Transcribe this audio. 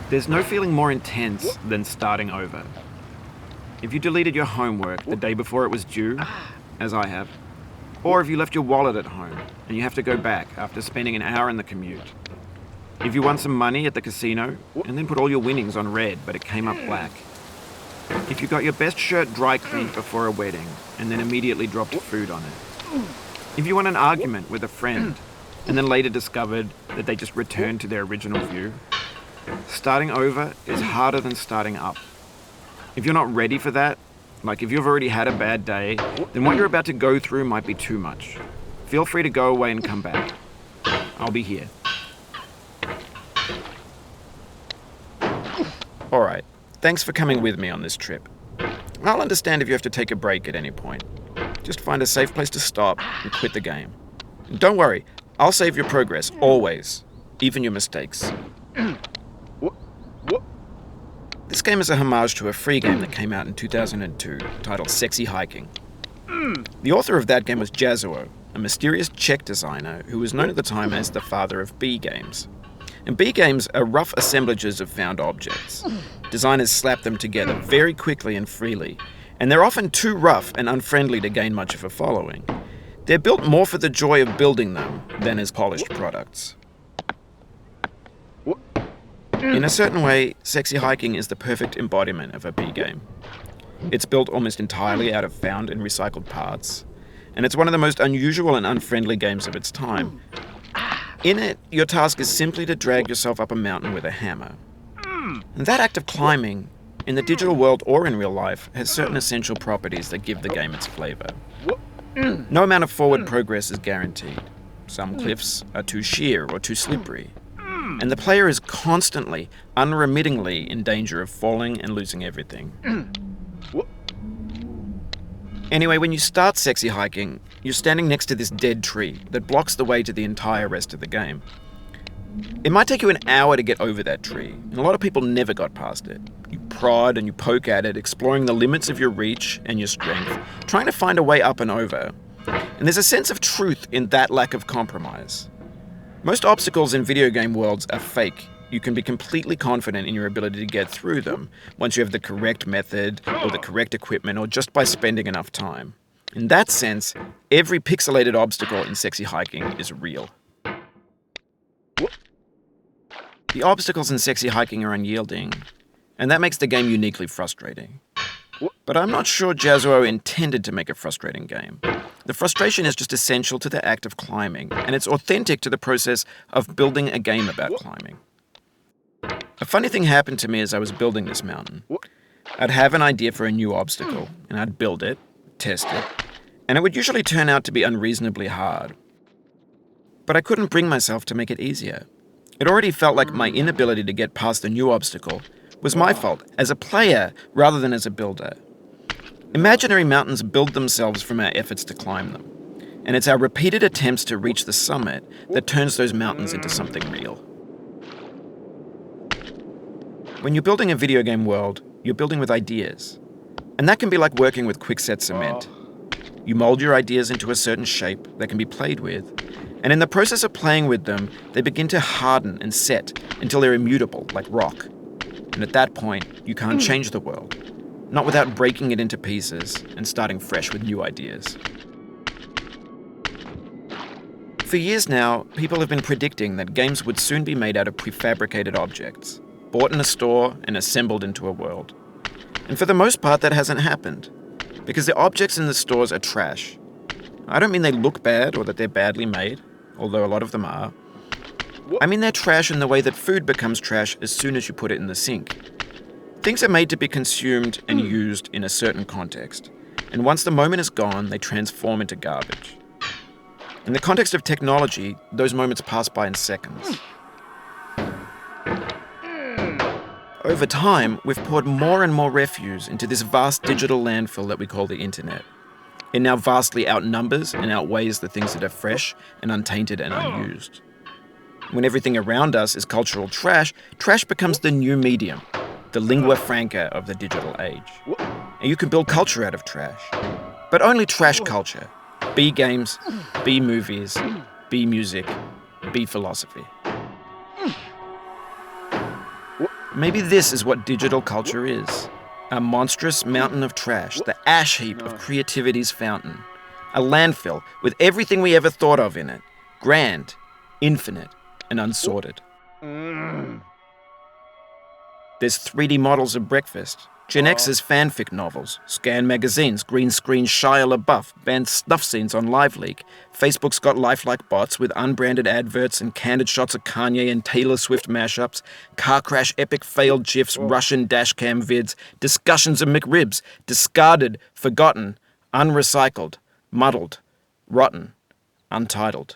There's no feeling more intense than starting over. If you deleted your homework the day before it was due, as I have, or if you left your wallet at home and you have to go back after spending an hour in the commute. If you won some money at the casino and then put all your winnings on red but it came up black. If you got your best shirt dry cleaned before a wedding and then immediately dropped food on it. If you won an argument with a friend and then later discovered that they just returned to their original view. Starting over is harder than starting up. If you're not ready for that, like if you've already had a bad day, then what you're about to go through might be too much. Feel free to go away and come back. I'll be here. Alright, thanks for coming with me on this trip. I'll understand if you have to take a break at any point. Just find a safe place to stop and quit the game. And don't worry, I'll save your progress, always. Even your mistakes. This game is a homage to a free game that came out in 2002 titled Sexy Hiking. The author of that game was Jazzuo, a mysterious Czech designer who was known at the time as the father of B games. And B games are rough assemblages of found objects. Designers slap them together very quickly and freely, and they're often too rough and unfriendly to gain much of a following. They're built more for the joy of building them than as polished products. In a certain way, Sexy Hiking is the perfect embodiment of a B game. It's built almost entirely out of found and recycled parts, and it's one of the most unusual and unfriendly games of its time. In it, your task is simply to drag yourself up a mountain with a hammer. And that act of climbing, in the digital world or in real life, has certain essential properties that give the game its flavor. No amount of forward progress is guaranteed. Some cliffs are too sheer or too slippery. And the player is constantly, unremittingly in danger of falling and losing everything. Anyway, when you start Sexy Hiking, you're standing next to this dead tree that blocks the way to the entire rest of the game. It might take you an hour to get over that tree, and a lot of people never got past it. You prod and you poke at it, exploring the limits of your reach and your strength, trying to find a way up and over. And there's a sense of truth in that lack of compromise. Most obstacles in video game worlds are fake. You can be completely confident in your ability to get through them once you have the correct method or the correct equipment or just by spending enough time. In that sense, every pixelated obstacle in Sexy Hiking is real. The obstacles in Sexy Hiking are unyielding, and that makes the game uniquely frustrating. But I'm not sure Jazzuo intended to make a frustrating game. The frustration is just essential to the act of climbing, and it's authentic to the process of building a game about climbing. A funny thing happened to me as I was building this mountain. I'd have an idea for a new obstacle, and I'd build it, test it, and it would usually turn out to be unreasonably hard. But I couldn't bring myself to make it easier. It already felt like my inability to get past the new obstacle was my fault as a player rather than as a builder. Imaginary mountains build themselves from our efforts to climb them, and it's our repeated attempts to reach the summit that turns those mountains into something real. When you're building a video game world, you're building with ideas, and that can be like working with quickset cement. You mold your ideas into a certain shape that can be played with, and in the process of playing with them, they begin to harden and set until they're immutable, like rock. And at that point, you can't change the world, not without breaking it into pieces and starting fresh with new ideas. For years now, people have been predicting that games would soon be made out of prefabricated objects, bought in a store and assembled into a world. And for the most part, that hasn't happened, because the objects in the stores are trash. I don't mean they look bad or that they're badly made, although a lot of them are. I mean they're trash in the way that food becomes trash as soon as you put it in the sink. Things are made to be consumed and used in a certain context, and once the moment is gone, they transform into garbage. In the context of technology, those moments pass by in seconds. Over time, we've poured more and more refuse into this vast digital landfill that we call the internet. It now vastly outnumbers and outweighs the things that are fresh and untainted and unused. When everything around us is cultural trash, trash becomes the new medium, the lingua franca of the digital age. And you can build culture out of trash. But only trash culture. B games, B movies, B music, B philosophy. Maybe this is what digital culture is. A monstrous mountain of trash, the ash heap of creativity's fountain. A landfill with everything we ever thought of in it. Grand, infinite, and unsorted. There's 3D models of breakfast, Gen X's fanfic novels, Scan magazines, green screen Shia LaBeouf, banned snuff scenes on LiveLeak. Facebook's got lifelike bots with unbranded adverts and candid shots of Kanye and Taylor Swift mashups, car crash epic failed GIFs, Russian dashcam vids, discussions of McRibs, discarded, forgotten, unrecycled, muddled, rotten, untitled.